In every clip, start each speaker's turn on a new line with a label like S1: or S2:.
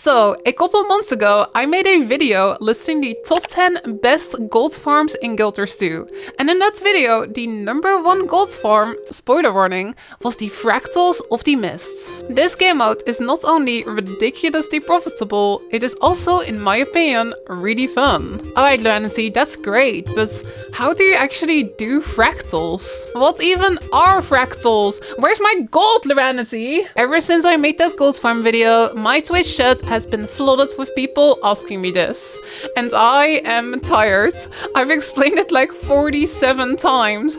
S1: So, a couple months ago, I made a video listing the top 10 best gold farms in Guild Wars 2. And in that video, the number 1 gold farm, spoiler warning, was the Fractals of the Mists. This game mode is not only ridiculously profitable, it is also, in my opinion, really fun. Alright Luanacy, that's great, but how do you actually do Fractals? What even are Fractals? Where's my gold, Luanacy? Ever since I made that gold farm video, my Twitch chat has been flooded with people asking me this. And I am tired. I've explained it like 47 times.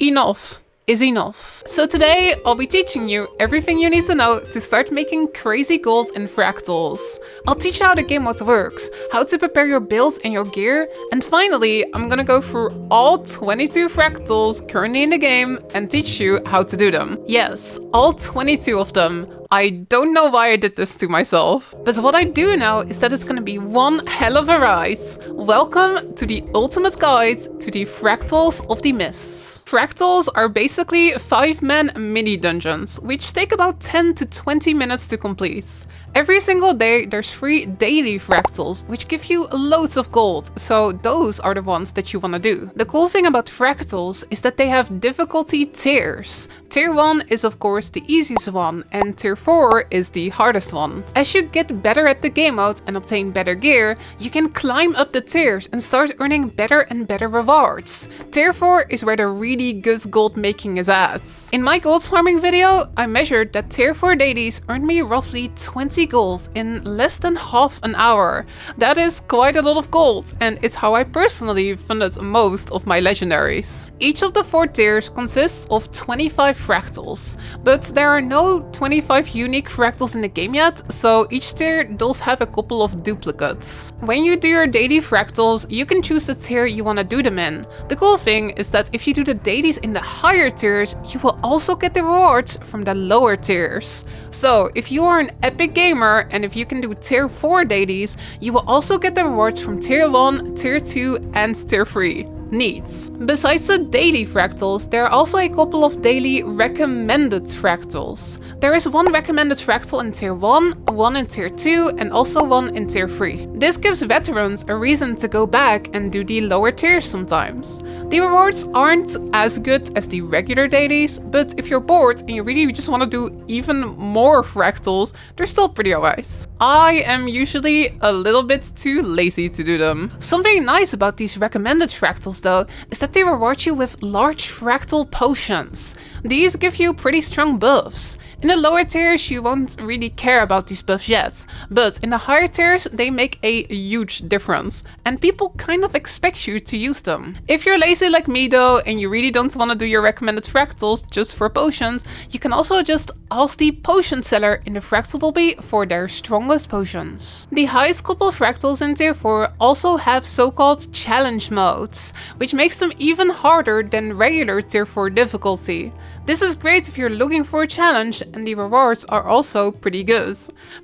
S1: Enough is enough. So today I'll be teaching you everything you need to know to start making crazy goals in Fractals. I'll teach you how the game mode works, how to prepare your build and your gear, and finally I'm gonna go through all 22 Fractals currently in the game and teach you how to do them. Yes, all 22 of them. I don't know why I did this to myself. But what I do know is that it's gonna be one hell of a ride. Welcome to the ultimate guide to the Fractals of the Mists. Fractals are basically 5-man mini dungeons, which take about 10 to 20 minutes to complete. Every single day there's 3 daily Fractals, which give you loads of gold, so those are the ones that you wanna do. The cool thing about Fractals is that they have difficulty tiers. Tier 1 is of course the easiest one, and Tier 4 is the hardest one. As you get better at the game mode and obtain better gear, you can climb up the tiers and start earning better and better rewards. Tier 4 is where the really good gold making is at. In my gold farming video, I measured that Tier 4 dailies earned me roughly 20 gold in less than half an hour. That is quite a lot of gold, and it's how I personally funded most of my legendaries. Each of the 4 tiers consists of 25 Fractals, but there are no 25 unique Fractals in the game yet, so each tier does have a couple of duplicates. When you do your daily Fractals, you can choose the tier you want to do them in. The cool thing is that if you do the dailies in the higher tiers, you will also get the rewards from the lower tiers. So if you are an epic gamer and if you can do Tier 4 dailies, you will also get the rewards from Tier 1, Tier 2 and Tier 3. Needs. Besides the daily Fractals, there are also a couple of daily recommended Fractals. There is one recommended Fractal in Tier 1, one in Tier 2 and also one in Tier 3. This gives veterans a reason to go back and do the lower tiers sometimes. The rewards aren't as good as the regular dailies, but if you're bored and you really just want to do even more Fractals, they're still pretty alright. I am usually a little bit too lazy to do them. Something nice about these recommended Fractals though, is that they reward you with large fractal potions. These give you pretty strong buffs. In the lower tiers you won't really care about these buffs yet, but in the higher tiers they make a huge difference, and people kind of expect you to use them. If you're lazy like me though, and you really don't want to do your recommended Fractals just for potions, you can also just ask the potion seller in the Fractal lobby for their strongest potions. The highest couple Fractals in Tier 4 also have so-called challenge modes, which makes them even harder than regular Tier 4 difficulty. This is great if you're looking for a challenge, and the rewards are also pretty good.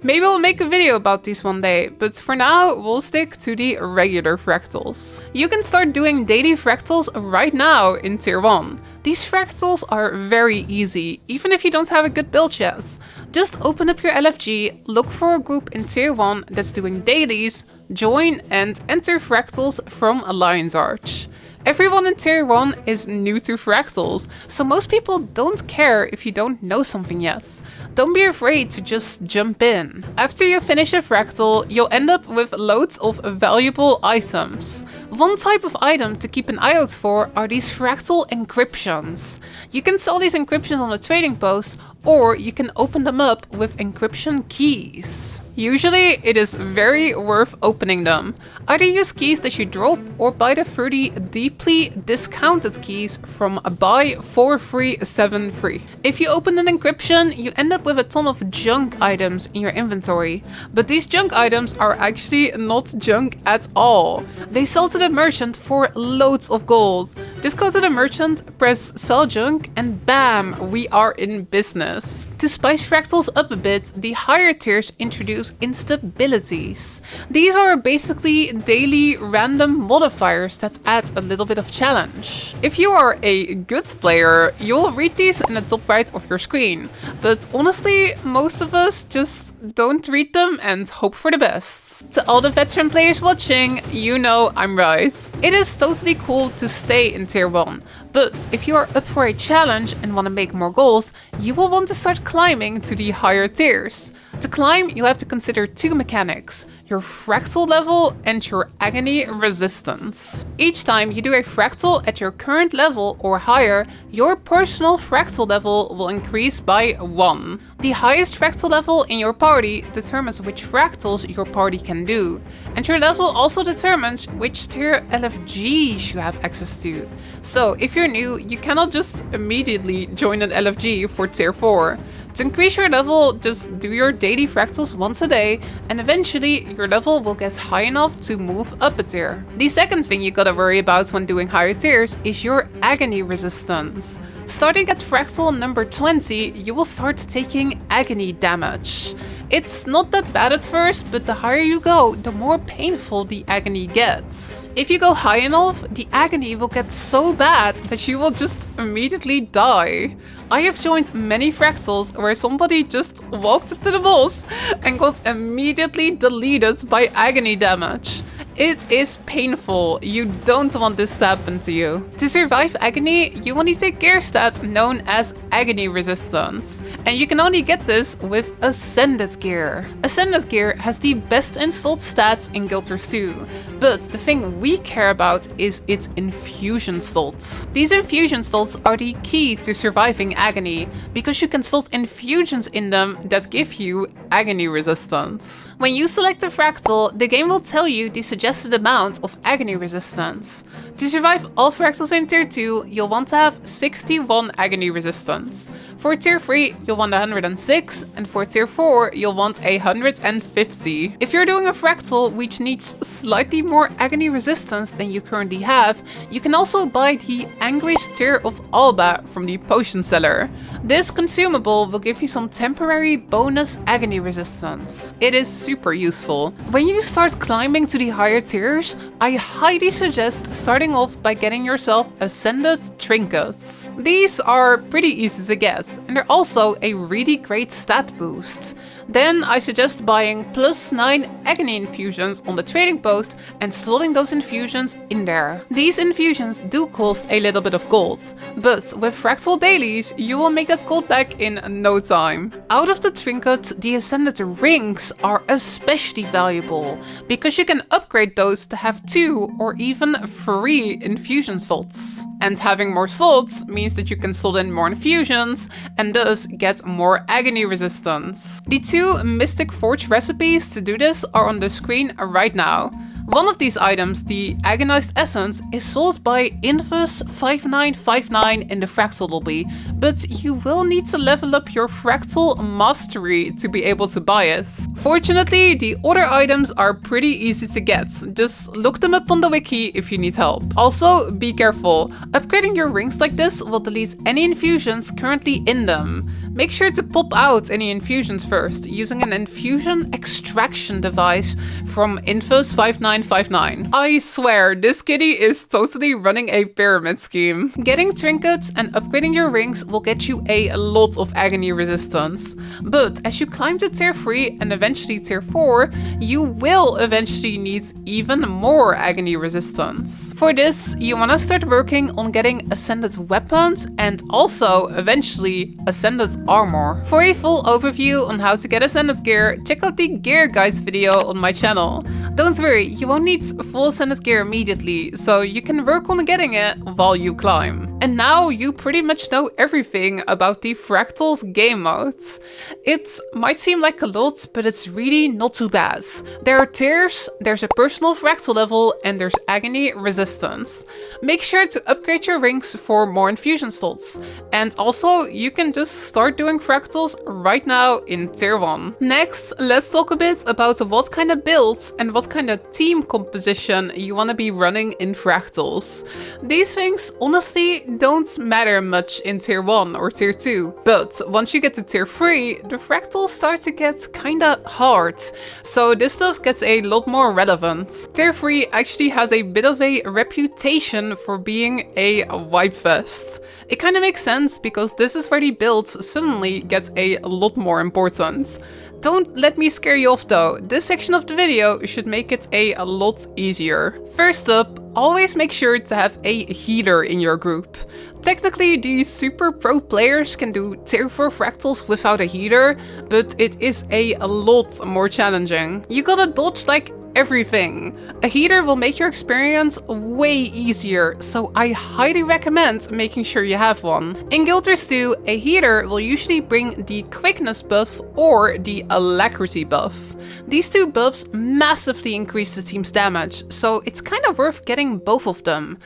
S1: Maybe we'll make a video about these one day, but for now we'll stick to the regular Fractals. You can start doing daily Fractals right now in Tier 1. These Fractals are very easy, even if you don't have a good build yet. Just open up your LFG, look for a group in Tier 1 that's doing dailies, join and enter Fractals from Alliance Arch. Everyone in Tier 1 is new to Fractals, so most people don't care if you don't know something yet. Don't be afraid to just jump in. After you finish a Fractal, you'll end up with loads of valuable items. One type of item to keep an eye out for are these Fractal encryptions. You can sell these encryptions on a trading post, or you can open them up with encryption keys. Usually it is very worth opening them. Either use keys that you drop or buy the 30 deeply discounted keys from buy4373. If you open an encryption, you end up with a ton of junk items in your inventory. But these junk items are actually not junk at all. They sell to the merchant for loads of gold. Just go to the merchant, press sell junk, and bam, we are in business. To spice fractals up a bit, the higher tiers introduce instabilities. These are basically daily random modifiers that add a little bit of challenge. If you are a good player, you'll read these in the top right of your screen. But honestly, most of us just don't read them and hope for the best. To all the veteran players watching, you know I'm right. It is totally cool to stay in tier 1, but if you are up for a challenge and want to make more goals, you will want to start climbing to the higher tiers. To climb, you have to consider 2 mechanics, your fractal level and your agony resistance. Each time you do a fractal at your current level or higher, your personal fractal level will increase by 1. The highest fractal level in your party determines which fractals your party can do, and your level also determines which tier LFGs you have access to. So if you're new, you cannot just immediately join an LFG for tier 4. To increase your level, just do your daily fractals once a day, and eventually your level will get high enough to move up a tier. The second thing you gotta worry about when doing higher tiers is your agony resistance. Starting at fractal number 20, you will start taking agony damage. It's not that bad at first, but the higher you go, the more painful the agony gets. If you go high enough, the agony will get so bad that you will just immediately die. I have joined many fractals where somebody just walked up to the boss and got immediately deleted by agony damage. It is painful. You don't want this to happen to you. To survive agony, you will need a gear stat known as Agony Resistance. And you can only get this with Ascended gear. Ascended gear has the best installed stats in Guild Wars 2. But the thing we care about is its infusion slots. These infusion slots are the key to surviving agony, because you can slot infusions in them that give you agony resistance. When you select a fractal, the game will tell you the suggested amount of agony resistance. To survive all fractals in tier 2, you'll want to have 61 agony resistance. For tier 3, you'll want 106, and for tier 4, you'll want 150. If you're doing a fractal which needs slightly more agony resistance than you currently have, you can also buy the Anguish Tear of Alba from the potion seller. This consumable will give you some temporary bonus agony resistance. It is super useful. When you start climbing to the higher tiers, I highly suggest starting off by getting yourself Ascended Trinkets. These are pretty easy to get, and they're also a really great stat boost. Then I suggest buying +9 agony infusions on the trading post and slotting those infusions in there. These infusions do cost a little bit of gold, but with fractal dailies you will make that gold back in no time. Out of the trinkets, the Ascended Rings are especially valuable, because you can upgrade those to have 2 or even 3 infusion slots. And having more slots means that you can slot in more infusions and thus get more agony resistance. The 2 Mystic Forge recipes to do this are on the screen right now. One of these items, the Agonized Essence, is sold by Invus5959 in the Fractal lobby, but you will need to level up your Fractal Mastery to be able to buy it. Fortunately, the other items are pretty easy to get, just look them up on the wiki if you need help. Also, be careful, upgrading your rings like this will delete any infusions currently in them. Make sure to pop out any infusions first, using an infusion extraction device from Invus5959. I swear, this kitty is totally running a pyramid scheme. Getting trinkets and upgrading your rings will get you a lot of agony resistance. But as you climb to tier 3 and eventually tier 4, you will eventually need even more agony resistance. For this, you want to start working on getting Ascended weapons and also eventually Ascended armor. For a full overview on how to get Ascended gear, check out the gear guides video on my channel. Don't worry, you won't need full Ascended gear immediately, so you can work on getting it while you climb. And now you pretty much know everything about the Fractals game modes. It might seem like a lot, but it's really not too bad. There are tiers, there's a personal Fractal level, and there's Agony Resistance. Make sure to upgrade your rings for more infusion slots. And also, you can just start doing Fractals right now in tier 1. Next, let's talk a bit about what kind of builds and what kind of team composition you want to be running in Fractals. These things honestly don't matter much in tier 1 or tier 2, but once you get to tier 3, the Fractals start to get kinda hard, so this stuff gets a lot more relevant. Tier 3 actually has a bit of a reputation for being a wipe fest. It kinda makes sense because this is where the builds suddenly get a lot more important. Don't let me scare you off though, this section of the video should make it a lot easier. First up, always make sure to have a healer in your group. Technically, the super pro players can do tier 4 Fractals without a healer, but it is a lot more challenging. You gotta dodge like everything. A healer will make your experience way easier, so I highly recommend making sure you have one. In Guild Wars 2, a healer will usually bring the quickness buff or the alacrity buff. These two buffs massively increase the team's damage, so it's kind of worth getting both of them.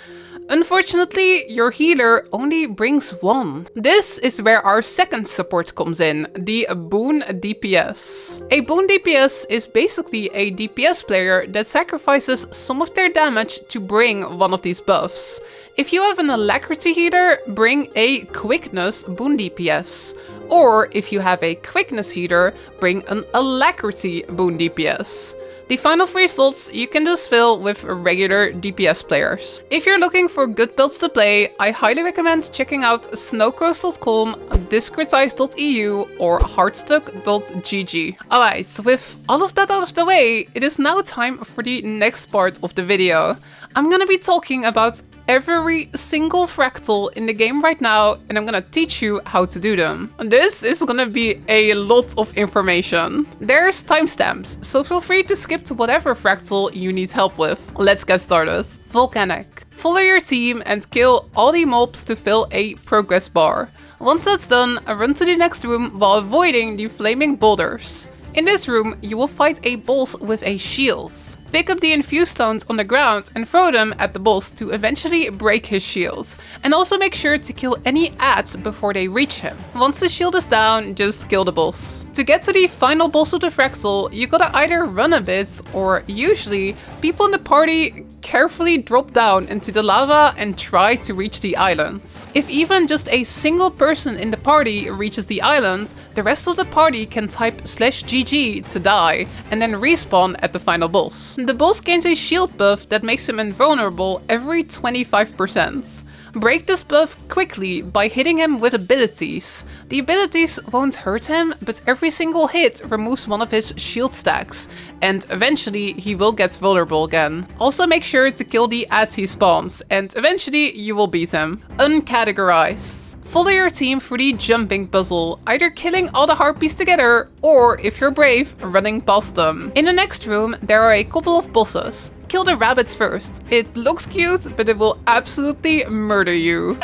S1: Unfortunately, your healer only brings one. This is where our second support comes in, the Boon DPS. A Boon DPS is basically a DPS player that sacrifices some of their damage to bring one of these buffs. If you have an alacrity healer, bring a quickness Boon DPS. Or if you have a quickness healer, bring an alacrity Boon DPS. The final 3 slots you can just fill with regular DPS players. If you're looking for good builds to play, I highly recommend checking out snowcross.com, discretize.eu or heartstuck.gg. Alright, with all of that out of the way, it is now time for the next part of the video. I'm gonna be talking about every single Fractal in the game right now, and I'm gonna teach you how to do them. This is gonna be a lot of information. There's timestamps, so feel free to skip to whatever Fractal you need help with. Let's get started. Volcanic. Follow your team and kill all the mobs to fill a progress bar. Once that's done, run to the next room while avoiding the flaming boulders. In this room, you will fight a boss with a shield. Pick up the infused stones on the ground and throw them at the boss to eventually break his shield. And also make sure to kill any ads before they reach him. Once the shield is down, just kill the boss. To get to the final boss of the Fractal, you gotta either run a bit, or usually, people in the party carefully drop down into the lava and try to reach the island. If even just a single person in the party reaches the island, the rest of the party can type /GG to die, and then respawn at the final boss. The boss gains a shield buff that makes him invulnerable every 25%. Break this buff quickly by hitting him with abilities. The abilities won't hurt him, but every single hit removes one of his shield stacks, and eventually he will get vulnerable again. Also make sure to kill the ads he spawns, and eventually you will beat him. Uncategorized. Follow your team through the jumping puzzle, either killing all the harpies together, or if you're brave, running past them. In the next room, there are a couple of bosses. Kill the rabbit first. It looks cute, but it will absolutely murder you.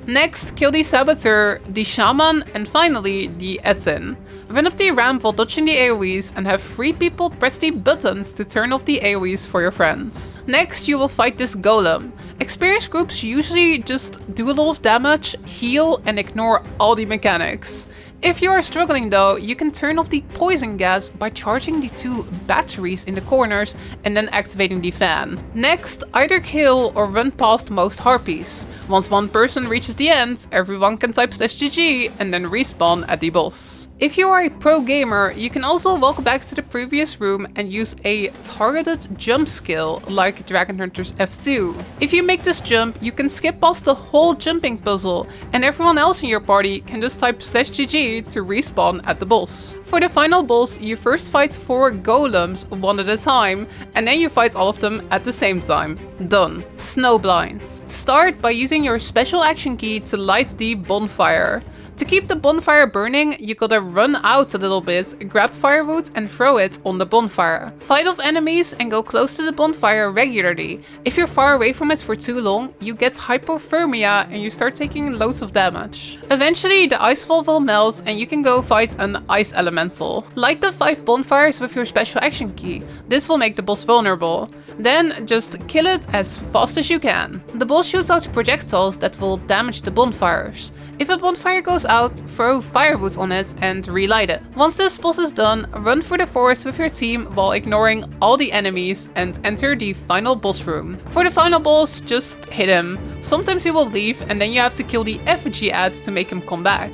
S1: Next, kill the saboteur, the shaman, and finally the Etin. Run up the ramp while dodging the AoEs and have 3 people press the buttons to turn off the AoEs for your friends. Next, you will fight this golem. Experienced groups usually just do a lot of damage, heal, and ignore all the mechanics. If you are struggling though, you can turn off the poison gas by charging the 2 batteries in the corners and then activating the fan. Next, either kill or run past most harpies. Once one person reaches the end, everyone can type /GG and then respawn at the boss. If you are a pro gamer, you can also walk back to the previous room and use a targeted jump skill like Dragon Hunter's F2. If you make this jump, you can skip past the whole jumping puzzle and everyone else in your party can just type /GG to respawn at the boss. For the final boss, you first fight 4 golems one at a time, and then you fight all of them at the same time. Done. Snowblind. Start by using your special action key to light the bonfire. To keep the bonfire burning, you gotta run out a little bit, grab firewood and throw it on the bonfire. Fight off enemies and go close to the bonfire regularly. If you're far away from it for too long, you get hypothermia and you start taking loads of damage. Eventually, the ice wall will melt and you can go fight an ice elemental. Light the 5 bonfires with your special action key. This will make the boss vulnerable. Then just kill it as fast as you can. The boss shoots out projectiles that will damage the bonfires. If a bonfire goes out, throw firewood on it and relight it. Once this boss is done, run through the forest with your team while ignoring all the enemies and enter the final boss room. For the final boss, just hit him. Sometimes he will leave and then you have to kill the effigy ads to make him come back.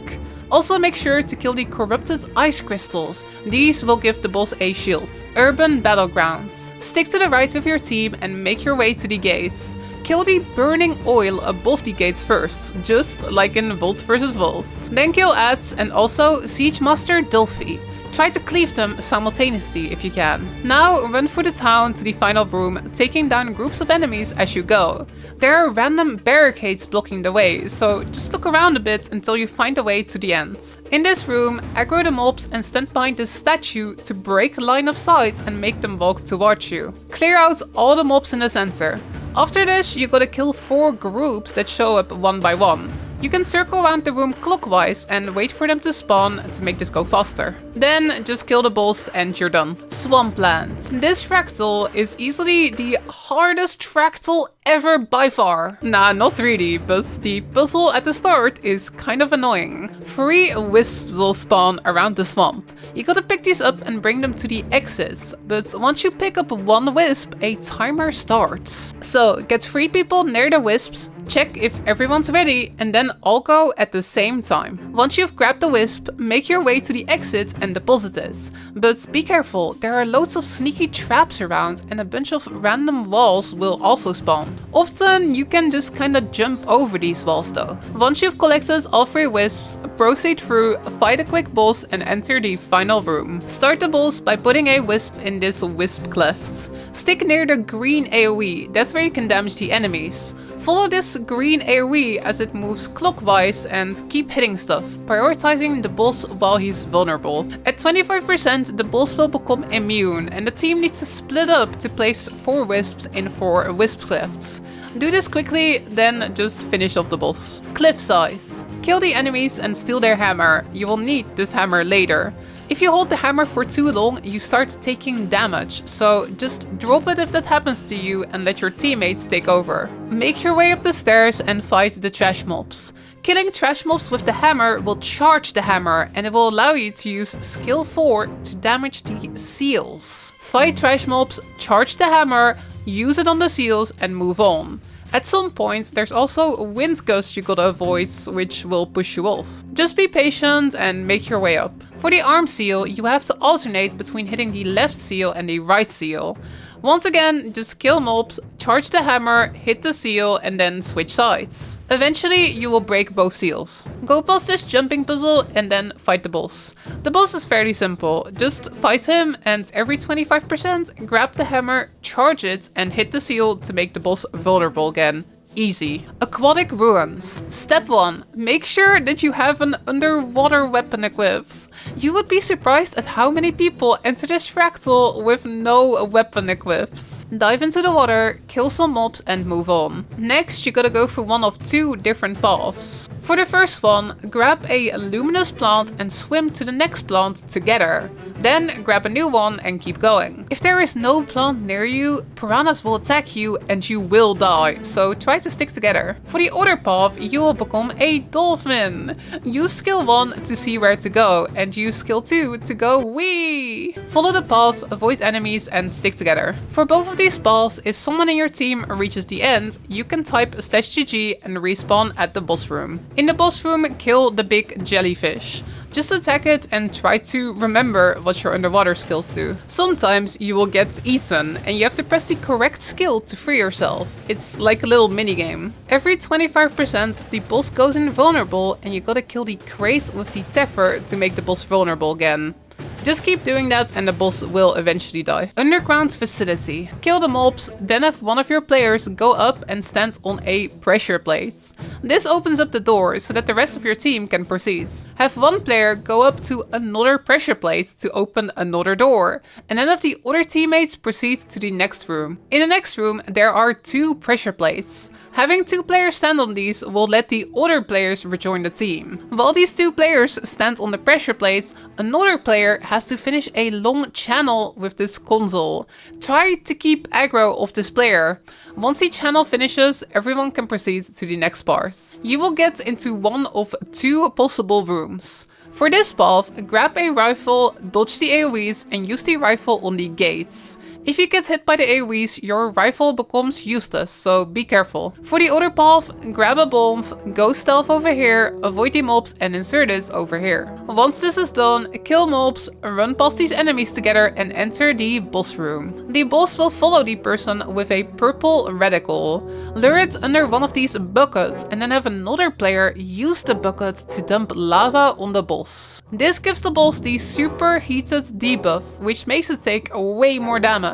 S1: Also make sure to kill the corrupted ice crystals. These will give the boss a shield. Urban Battlegrounds. Stick to the right with your team and make your way to the gates. Kill the burning oil above the gates first, just like in Volts vs. Volts. Then kill ads and also Siege Master Dolphy. Try to cleave them simultaneously if you can. Now run through the town to the final room, taking down groups of enemies as you go. There are random barricades blocking the way, so just look around a bit until you find a way to the end. In this room, aggro the mobs and stand behind the statue to break line of sight and make them walk towards you. Clear out all the mobs in the center. After this, you gotta kill 4 groups that show up one by one. You can circle around the room clockwise and wait for them to spawn to make this go faster. Then just kill the boss and you're done. Swampland. This fractal is easily the hardest fractal ever by far. Nah, not really, but the puzzle at the start is kind of annoying. 3 wisps will spawn around the swamp. You gotta pick these up and bring them to the exits, but once you pick up 1 wisp, a timer starts. So get 3 people near the wisps, check if everyone's ready, and then all go at the same time. Once you've grabbed the wisp, make your way to the exit and deposit it. But be careful, there are loads of sneaky traps around and a bunch of random walls will also spawn. Often you can just kinda jump over these walls though. Once you've collected all 3 wisps, proceed through, fight a quick boss and enter the final room. Start the boss by putting a wisp in this wisp cleft. Stick near the green AoE, that's where you can damage the enemies. Follow this green AoE as it moves clockwise and keep hitting stuff, prioritizing the boss while he's vulnerable. At 25%, the boss will become immune and the team needs to split up to place 4 wisps in 4 wisp clefts. Do this quickly, then just finish off the boss. Cliffside. Kill the enemies and steal their hammer. You will need this hammer later. If you hold the hammer for too long, you start taking damage, so just drop it if that happens to you and let your teammates take over. Make your way up the stairs and fight the trash mobs. Killing trash mobs with the hammer will charge the hammer and it will allow you to use skill 4 to damage the seals. Fight trash mobs, charge the hammer, use it on the seals and move on. At some point, there's also a wind gust you gotta avoid, which will push you off. Just be patient and make your way up. For the arm seal, you have to alternate between hitting the left seal and the right seal. Once again, just kill mobs, charge the hammer, hit the seal, and then switch sides. Eventually, you will break both seals. Go past this jumping puzzle and then fight the boss. The boss is fairly simple. Just fight him and every 25% grab the hammer, charge it, and hit the seal to make the boss vulnerable again. Easy. Aquatic Ruins. Step 1. Make sure that you have an underwater weapon equipped. You would be surprised at how many people enter this fractal with no weapon equipped. Dive into the water, kill some mobs and move on. Next, you gotta go through one of 2 different paths. For the first one, grab a luminous plant and swim to the next plant together. Then grab a new one and keep going. If there is no plant near you, piranhas will attack you and you will die, so try to stick together. For the other path, you will become a dolphin. Use skill 1 to see where to go and use skill 2 to go wee. Follow the path, avoid enemies and stick together. For both of these paths, if someone in your team reaches the end, you can type /GG and respawn at the boss room. In the boss room, kill the big jellyfish. Just attack it and try to remember what your underwater skills do. Sometimes you will get eaten and you have to press the correct skill to free yourself. It's like a little minigame. Every 25% the boss goes invulnerable and you gotta kill the crate with the tether to make the boss vulnerable again. Just keep doing that and the boss will eventually die. Underground facility. Kill the mobs, then have one of your players go up and stand on a pressure plate. This opens up the door so that the rest of your team can proceed. Have one player go up to another pressure plate to open another door, and then have the other teammates proceed to the next room. In the next room there are 2 pressure plates. Having 2 players stand on these will let the other players rejoin the team. While these 2 players stand on the pressure plates, another player has to finish a long channel with this console. Try to keep aggro of this player. Once the channel finishes, everyone can proceed to the next part. You will get into one of 2 possible rooms. For this path, grab a rifle, dodge the AoEs and use the rifle on the gates. If you get hit by the AoEs, your rifle becomes useless, so be careful. For the other path, grab a bomb, go stealth over here, avoid the mobs and insert it over here. Once this is done, kill mobs, run past these enemies together and enter the boss room. The boss will follow the person with a purple reticle. Lure it under one of these buckets and then have another player use the bucket to dump lava on the boss. This gives the boss the superheated debuff, which makes it take way more damage.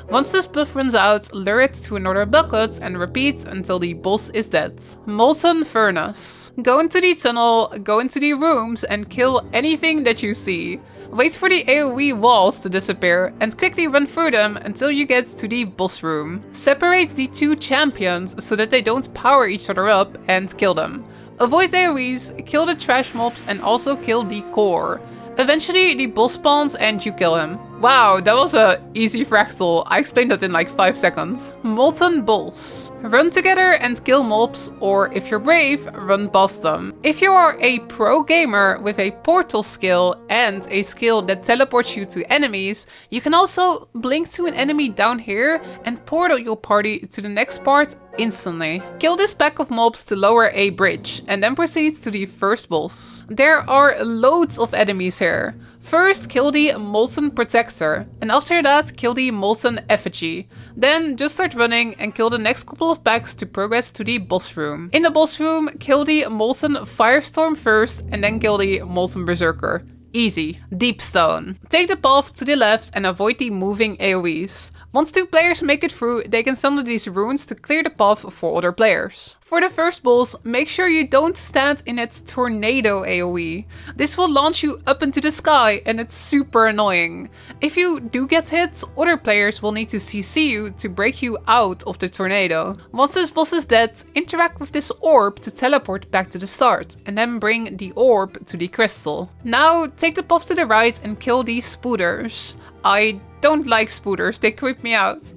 S1: Once this buff runs out, lure it to another bucket and repeat until the boss is dead. Molten Furnace. Go into the tunnel, go into the rooms and kill anything that you see. Wait for the AoE walls to disappear and quickly run through them until you get to the boss room. Separate the 2 champions so that they don't power each other up and kill them. Avoid AoEs, kill the trash mobs and also kill the core. Eventually the boss spawns and you kill him. Wow, that was a easy fractal. I explained that in like 5 seconds. Molten Boss. Run together and kill mobs, or if you're brave, run past them. If you are a pro gamer with a portal skill and a skill that teleports you to enemies, you can also blink to an enemy down here and portal your party to the next part instantly. Kill this pack of mobs to lower a bridge and then proceed to the first boss. There are loads of enemies here. First, kill the Molten Protector, and after that, kill the Molten Effigy. Then, just start running and kill the next couple of packs to progress to the boss room. In the boss room, kill the Molten Firestorm first, and then kill the Molten Berserker. Easy. Deepstone. Take the path to the left and avoid the moving AoEs. Once 2 players make it through, they can summon these runes to clear the path for other players. For the first boss, make sure you don't stand in its tornado AoE. This will launch you up into the sky and it's super annoying. If you do get hit, other players will need to CC you to break you out of the tornado. Once this boss is dead, interact with this orb to teleport back to the start and then bring the orb to the crystal. Now take the path to the right and kill these spooters. I don't like spooters, they creep me out.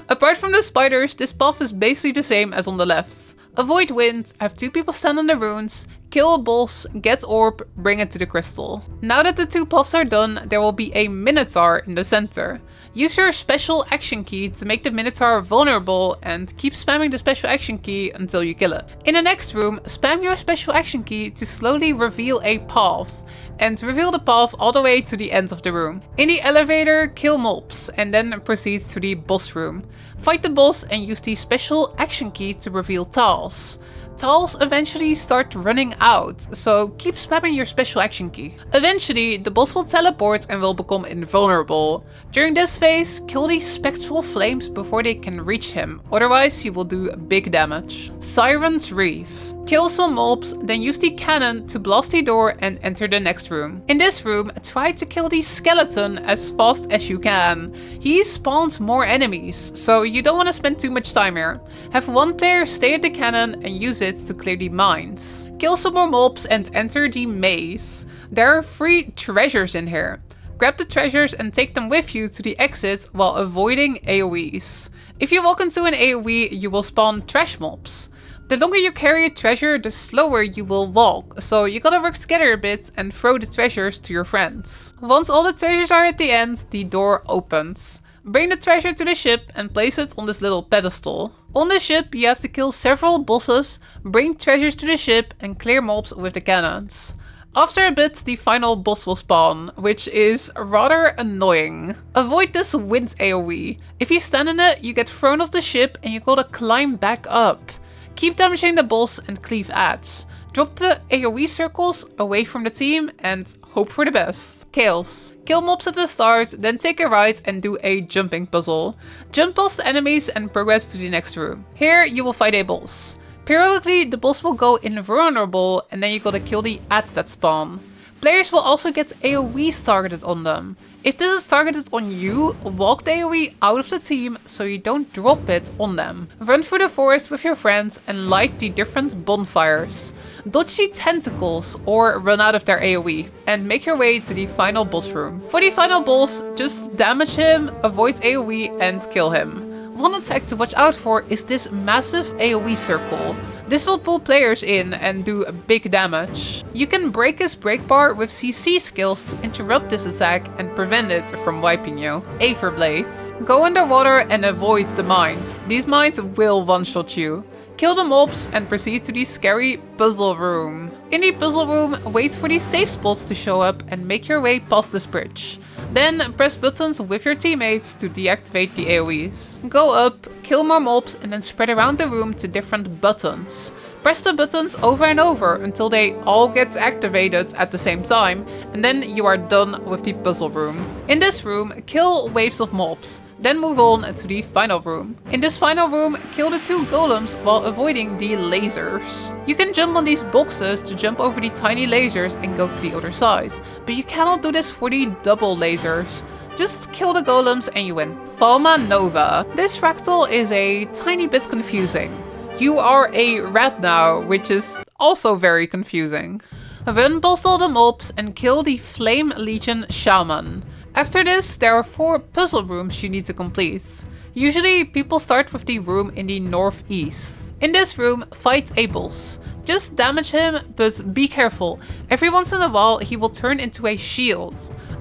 S1: Apart from the spiders, this path is basically the same as on the left. Avoid wind, have 2 people stand on the runes, kill a boss, get orb, bring it to the crystal. Now that the 2 paths are done, there will be a Minotaur in the center. Use your special action key to make the Minotaur vulnerable and keep spamming the special action key until you kill it. In the next room, spam your special action key to slowly reveal a path and reveal the path all the way to the end of the room. In the elevator, kill mobs and then proceed to the boss room. Fight the boss and use the special action key to reveal tiles. Tiles eventually start running out, so keep spamming your special action key. Eventually, the boss will teleport and will become invulnerable. During this phase, kill these spectral flames before they can reach him, otherwise he will do big damage. Siren's Reef. Kill some mobs, then use the cannon to blast the door and enter the next room. In this room, try to kill the skeleton as fast as you can. He spawns more enemies, so you don't want to spend too much time here. Have one player stay at the cannon and use it to clear the mines. Kill some more mobs and enter the maze. There are 3 treasures in here. Grab the treasures and take them with you to the exit while avoiding AoEs. If you walk into an AoE, you will spawn trash mobs. The longer you carry a treasure, the slower you will walk, so you gotta work together a bit and throw the treasures to your friends. Once all the treasures are at the end, the door opens. Bring the treasure to the ship and place it on this little pedestal. On the ship, you have to kill several bosses, bring treasures to the ship and clear mobs with the cannons. After a bit, the final boss will spawn, which is rather annoying. Avoid this wind AoE. If you stand in it, you get thrown off the ship and you gotta climb back up. Keep damaging the boss and cleave adds. Drop the AoE circles away from the team and hope for the best. Chaos. Kill mobs at the start, then take a right and do a jumping puzzle. Jump past the enemies and progress to the next room. Here you will fight a boss. Periodically the boss will go invulnerable and then you gotta kill the ats that spawn. Players will also get AoEs targeted on them. If this is targeted on you, walk the AoE out of the team so you don't drop it on them. Run through the forest with your friends and light the different bonfires. Dodge the tentacles or run out of their AoE and make your way to the final boss room. For the final boss, just damage him, avoid AoE and kill him. One attack to watch out for is this massive AoE circle. This will pull players in and do big damage. You can break his break bar with CC skills to interrupt this attack and prevent it from wiping you. Aetherblade. Go underwater and avoid the mines. These mines will one-shot you. Kill the mobs and proceed to the scary puzzle room. In the puzzle room, wait for the safe spots to show up and make your way past this bridge. Then press buttons with your teammates to deactivate the AoEs. Go up, kill more mobs and then spread around the room to different buttons. Press the buttons over and over until they all get activated at the same time, and then you are done with the puzzle room. In this room, kill waves of mobs. Then move on to the final room. In this final room, kill the 2 golems while avoiding the lasers. You can jump on these boxes to jump over the tiny lasers and go to the other side, but you cannot do this for the double lasers. Just kill the golems and you win. Thaumanova. This fractal is a tiny bit confusing. You are a rat now, which is also very confusing. Run past all the mobs and kill the Flame Legion Shaman. After this, there are 4 puzzle rooms you need to complete. Usually, people start with the room in the northeast. In this room, fight a boss. Just damage him, but be careful. Every once in a while, he will turn into a shield.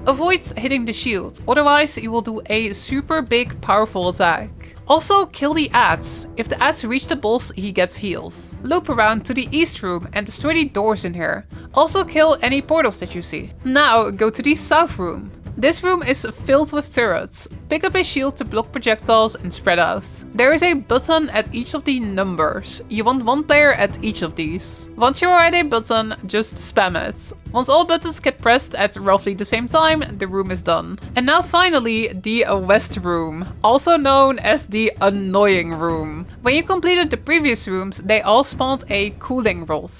S1: Avoid hitting the shield, otherwise he will do a super big, powerful attack. Also, kill the ats. If the ats reach the boss, he gets heals. Loop around to the east room and destroy the doors in here. Also kill any portals that you see. Now, go to the south room. This room is filled with turrets. Pick up a shield to block projectiles and spread out. There is a button at each of the numbers. You want 1 player at each of these. Once you are at a button, just spam it. Once all buttons get pressed at roughly the same time, the room is done. And now finally, the west room, also known as the annoying room. When you completed the previous rooms, they all spawned a cooling rod.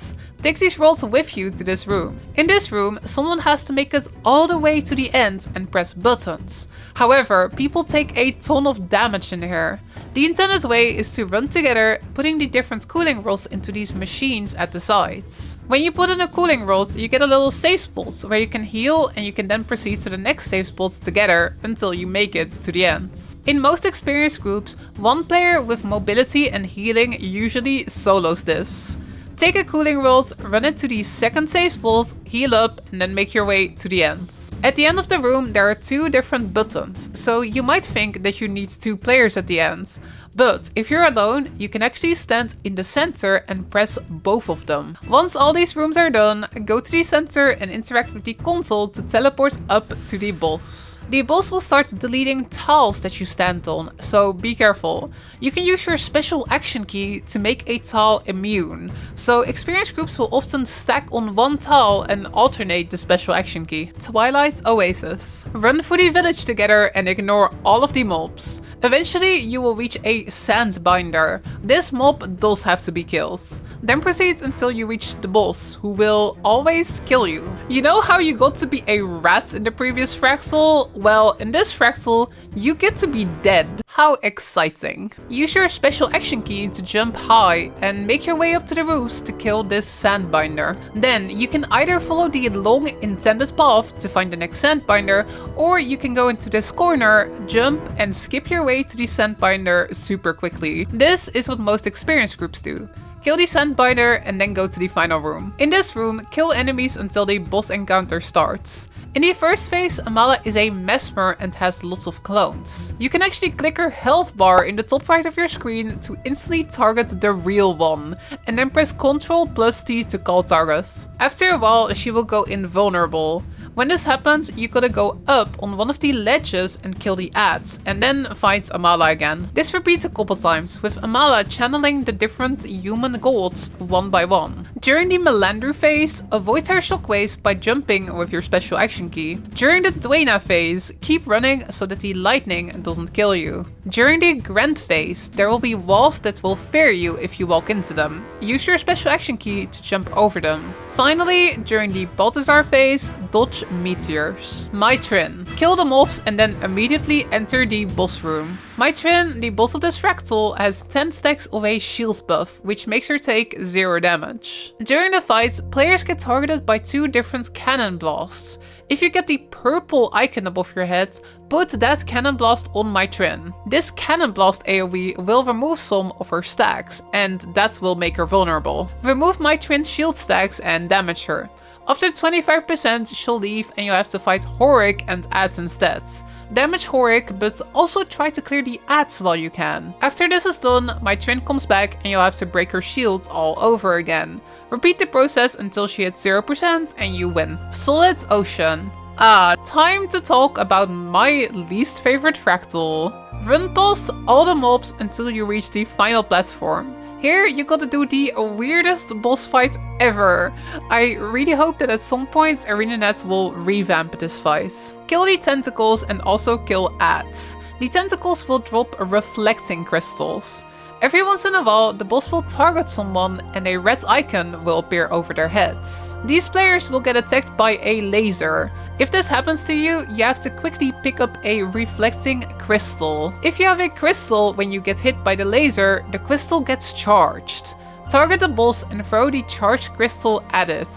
S1: Take these rods with you to this room. In this room, someone has to make it all the way to the end and press buttons. However, people take a ton of damage in here. The intended way is to run together, putting the different cooling rods into these machines at the sides. When you put in a cooling rod, you get a little safe spot where you can heal and you can then proceed to the next safe spot together until you make it to the end. In most experienced groups, 1 player with mobility and healing usually solos this. Take a cooling rod, run it to the second safe spot, heal up, and then make your way to the end. At the end of the room, there are 2 different buttons, so you might think that you need 2 players at the end. But if you're alone, you can actually stand in the center and press both of them. Once all these rooms are done, go to the center and interact with the console to teleport up to the boss. The boss will start deleting tiles that you stand on, so be careful. You can use your special action key to make a tile immune. So experienced groups will often stack on 1 tile and alternate the special action key. Twilight Oasis. Run through the village together and ignore all of the mobs. Eventually you will reach a sandbinder. This mob does have to be killed. Then proceed until you reach the boss, who will always kill you. You know how you got to be a rat in the previous fractal? Well, in this fractal, you get to be dead. How exciting. Use your special action key to jump high and make your way up to the roofs to kill this sandbinder. Then you can either follow the long intended path to find the next sandbinder, or you can go into this corner, jump and skip your way to the sandbinder super quickly. This is what most experienced groups do. Kill the sandbinder and then go to the final room. In this room, kill enemies until the boss encounter starts. In the first phase, Amala is a mesmer and has lots of clones. You can actually click her health bar in the top right of your screen to instantly target the real one, and then press Ctrl+T to call target. After a while, she will go invulnerable. When this happens, you gotta go up on one of the ledges and kill the ads, and then fight Amala again. This repeats a couple times, with Amala channeling the different human gods one by one. During the Melandru phase, avoid her shockwaves by jumping with your special action key. During the Dwayna phase, keep running so that the lightning doesn't kill you. During the Grand phase, there will be walls that will fear you if you walk into them. Use your special action key to jump over them. Finally, during the Balthazar phase, dodge meteors. Mai Trin. Kill the mobs and then immediately enter the boss room. Mai Trin, the boss of this fractal, has 10 stacks of a shield buff, which makes her take 0 damage. During the fight, players get targeted by 2 different cannon blasts. If you get the purple icon above your head, put that cannon blast on Mai Trin. This cannon blast AoE will remove some of her stacks, and that will make her vulnerable. Remove Mai Trin's shield stacks and damage her. After 25%, she'll leave and you'll have to fight Horik and ads instead. Damage Horik, but also try to clear the ads while you can. After this is done, Mai Trin comes back and you'll have to break her shield all over again. Repeat the process until she hits 0% and you win. Solid Ocean. Time to talk about my least favorite fractal. Run past all the mobs until you reach the final platform. Here you gotta do the weirdest boss fight ever. I really hope that at some point ArenaNet will revamp this fight. Kill the tentacles and also kill ads. The tentacles will drop reflecting crystals. Every once in a while, the boss will target someone and a red icon will appear over their heads. These players will get attacked by a laser. If this happens to you, you have to quickly pick up a reflecting crystal. If you have a crystal, when you get hit by the laser, the crystal gets charged. Target the boss and throw the charged crystal at it.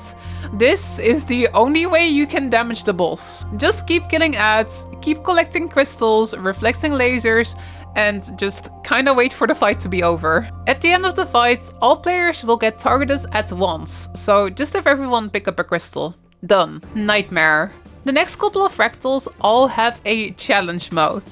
S1: This is the only way you can damage the boss. Just keep killing ads, keep collecting crystals, reflecting lasers, and just kinda wait for the fight to be over. At the end of the fight, all players will get targeted at once, so just have everyone pick up a crystal. Done. Nightmare. The next couple of fractals all have a challenge mode.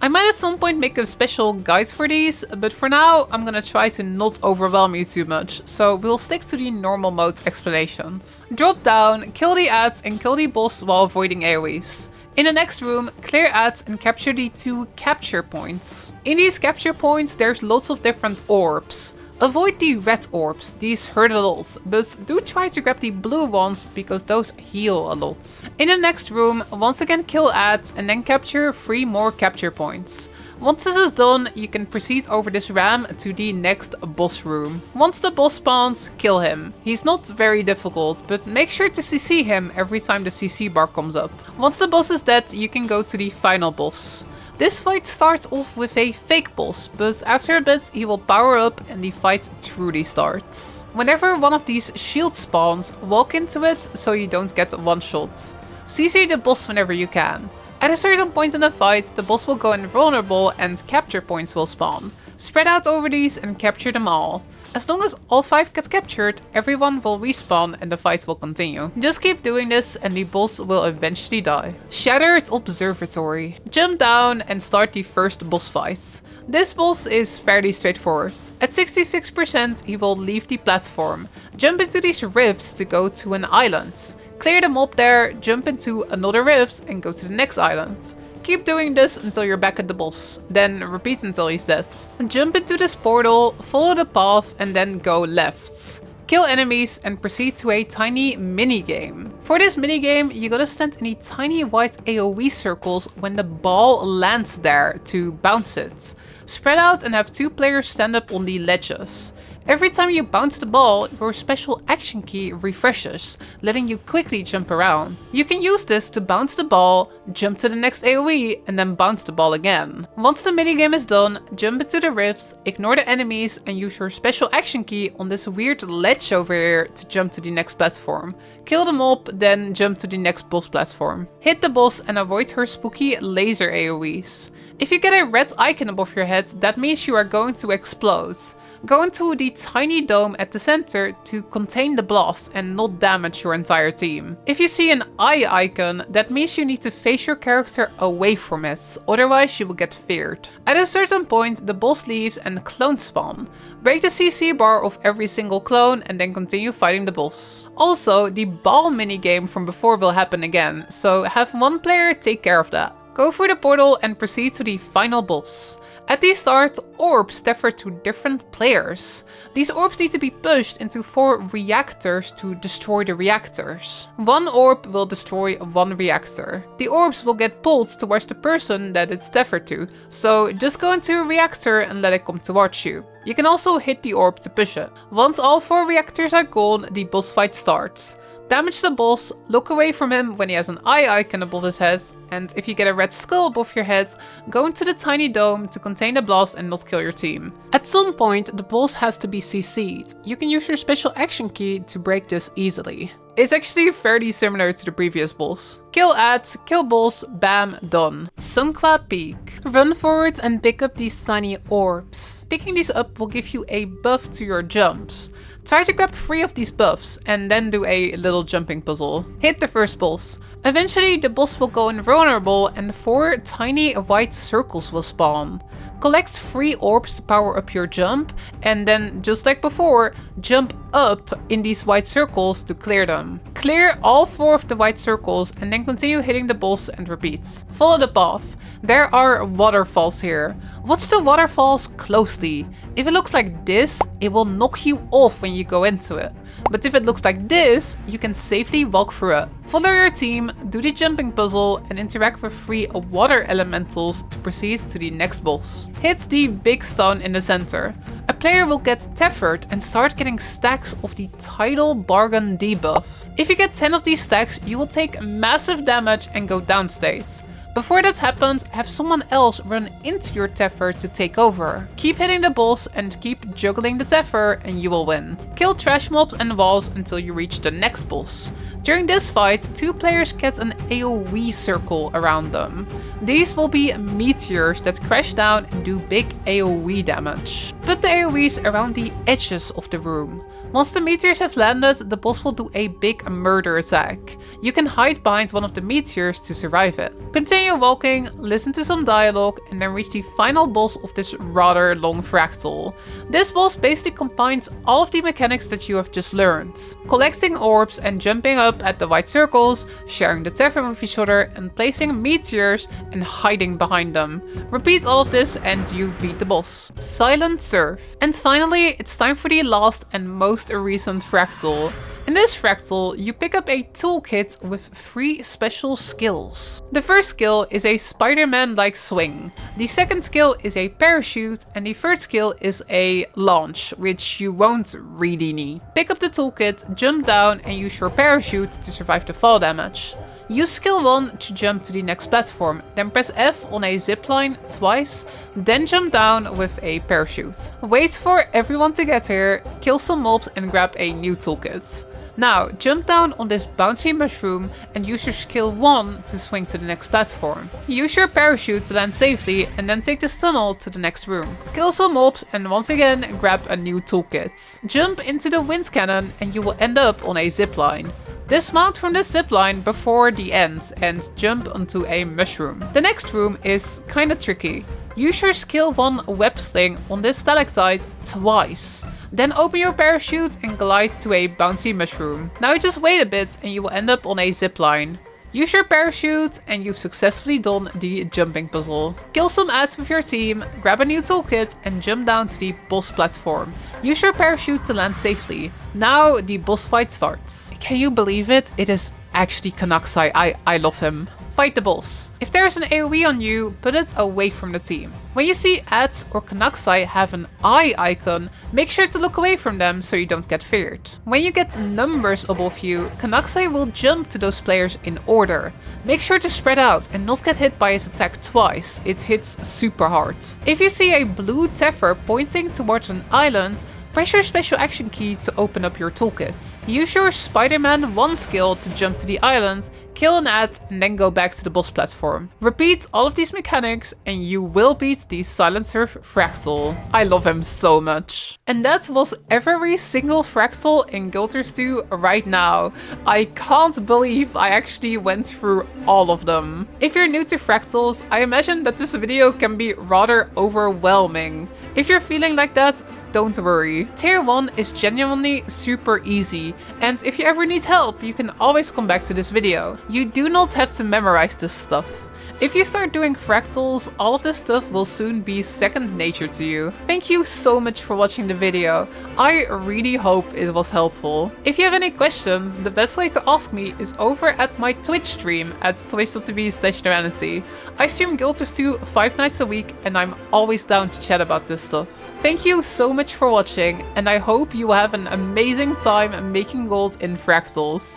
S1: I might at some point make a special guide for these, but for now I'm gonna try to not overwhelm you too much, so we'll stick to the normal mode explanations. Drop down, kill the ads and kill the boss while avoiding AoEs. In the next room, clear ads and capture the 2 capture points. In these capture points, there's lots of different orbs. Avoid the red orbs, these hurt a lot, but do try to grab the blue ones because those heal a lot. In the next room, once again kill ads and then capture 3 more capture points. Once this is done, you can proceed over this ramp to the next boss room. Once the boss spawns, kill him. He's not very difficult, but make sure to CC him every time the CC bar comes up. Once the boss is dead, you can go to the final boss. This fight starts off with a fake boss, but after a bit he will power up and the fight truly starts. Whenever one of these shields spawns, walk into it so you don't get one shot. CC the boss whenever you can. At a certain point in the fight, the boss will go invulnerable and capture points will spawn. Spread out over these and capture them all. As long as all 5 get captured, everyone will respawn and the fight will continue. Just keep doing this and the boss will eventually die. Shattered Observatory. Jump down and start the first boss fight. This boss is fairly straightforward. At 66% he will leave the platform. Jump into these rifts to go to an island. Clear the mob there, jump into another rift and go to the next island. Keep doing this until you're back at the boss, then repeat until he's dead. Jump into this portal, follow the path and then go left. Kill enemies and proceed to a tiny mini-game. For this mini-game, you gotta stand in the tiny white AoE circles when the ball lands there to bounce it. Spread out and have 2 players stand up on the ledges. Every time you bounce the ball, your special action key refreshes, letting you quickly jump around. You can use this to bounce the ball, jump to the next AoE, and then bounce the ball again. Once the minigame is done, jump into the rifts, ignore the enemies, and use your special action key on this weird ledge over here to jump to the next platform. Kill the mob, then jump to the next boss platform. Hit the boss and avoid her spooky laser AoEs. If you get a red icon above your head, that means you are going to explode. Go into the tiny dome at the center to contain the blast and not damage your entire team. If you see an eye icon, that means you need to face your character away from it, otherwise you will get feared. At a certain point, the boss leaves and clones spawn. Break the CC bar of every single clone and then continue fighting the boss. Also, the ball minigame from before will happen again, so have one player take care of that. Go through the portal and proceed to the final boss. At the start, orbs differ to different players. These orbs need to be pushed into 4 reactors to destroy the reactors. One orb will destroy one reactor. The orbs will get pulled towards the person that it's tethered to, so just go into a reactor and let it come towards you. You can also hit the orb to push it. Once all 4 reactors are gone, the boss fight starts. Damage the boss, look away from him when he has an eye icon above his head, and if you get a red skull above your head, go into the tiny dome to contain the blast and not kill your team. At some point, the boss has to be CC'd. You can use your special action key to break this easily. It's actually fairly similar to the previous boss. Kill ads, kill boss, bam, done. Sunqua Peak. Run forward and pick up these tiny orbs. Picking these up will give you a buff to your jumps. Try to grab 3 of these buffs and then do a little jumping puzzle. Hit the first boss. Eventually the boss will go invulnerable and 4 tiny white circles will spawn. Collect 3 orbs to power up your jump and then, just like before, jump up in these white circles to clear them. Clear all 4 of the white circles and then continue hitting the boss and repeat. Follow the path. There are waterfalls here. Watch the waterfalls closely. If it looks like this, it will knock you off when you go into it. But if it looks like this, you can safely walk through it. Follow your team, do the jumping puzzle and interact with 3 water elementals to proceed to the next boss. Hit the big stone in the center. A player will get tethered and start getting stacks of the Tidal Bargain debuff. If you get 10 of these stacks, you will take massive damage and go downstate. Before that happens, have someone else run into your tether to take over. Keep hitting the boss and keep juggling the tether and you will win. Kill trash mobs and walls until you reach the next boss. During this fight, 2 players get an AoE circle around them. These will be meteors that crash down and do big AoE damage. Put the AoEs around the edges of the room. Once the meteors have landed, the boss will do a big murder attack. You can hide behind one of the meteors to survive it. Continue walking, listen to some dialogue, and then reach the final boss of this rather long fractal. This boss basically combines all of the mechanics that you have just learned. Collecting orbs and jumping up at the white circles, sharing the tether with each other, and placing meteors and hiding behind them. Repeat all of this and you beat the boss. Silent Surf. And finally, it's time for the last and most recent fractal. In this fractal, you pick up a toolkit with 3 special skills. The first skill is a Spider-Man-like swing. The second skill is a parachute, and the third skill is a launch, which you won't really need. Pick up the toolkit, jump down, and use your parachute to survive the fall damage. Use skill 1 to jump to the next platform, then press F on a zipline twice, then jump down with a parachute. Wait for everyone to get here, kill some mobs and grab a new toolkit. Now, jump down on this bouncy mushroom and use your skill 1 to swing to the next platform. Use your parachute to land safely and then take this tunnel to the next room. Kill some mobs and once again grab a new toolkit. Jump into the wind cannon and you will end up on a zipline. Dismount from this zipline before the end and jump onto a mushroom. The next room is kinda tricky. Use your skill 1 web sling on this stalactite twice. Then open your parachute and glide to a bouncy mushroom. Now just wait a bit and you will end up on a zipline. Use your parachute and you've successfully done the jumping puzzle. Kill some ads with your team, grab a new toolkit and jump down to the boss platform. Use your parachute to land safely. Now the boss fight starts. Can you believe it? It is actually Kanaksai. I love him. Fight the boss. If there is an AoE on you, put it away from the team. When you see ads or Kanaksai have an eye icon, make sure to look away from them so you don't get feared. When you get numbers above you, Kanaksai will jump to those players in order. Make sure to spread out and not get hit by his attack twice, it hits super hard. If you see a blue tether pointing towards an island, Press your special action key to open up your toolkits. Use your Spider-Man 1 skill to jump to the island, kill an ad, and then go back to the boss platform. Repeat all of these mechanics and you will beat the Silent Surf Fractal. I love him so much. And that was every single Fractal in Guild Wars 2 right now. I can't believe I actually went through all of them. If you're new to Fractals, I imagine that this video can be rather overwhelming. If you're feeling like that, don't worry. Tier 1 is genuinely super easy, and if you ever need help, you can always come back to this video. You do not have to memorize this stuff. If you start doing Fractals, all of this stuff will soon be second nature to you. Thank you so much for watching the video. I really hope it was helpful. If you have any questions, the best way to ask me is over at my Twitch stream at twitch.tv/Neuanity. I stream Guild Wars 2 5 nights a week and I'm always down to chat about this stuff. Thank you so much for watching and I hope you have an amazing time making gold in Fractals.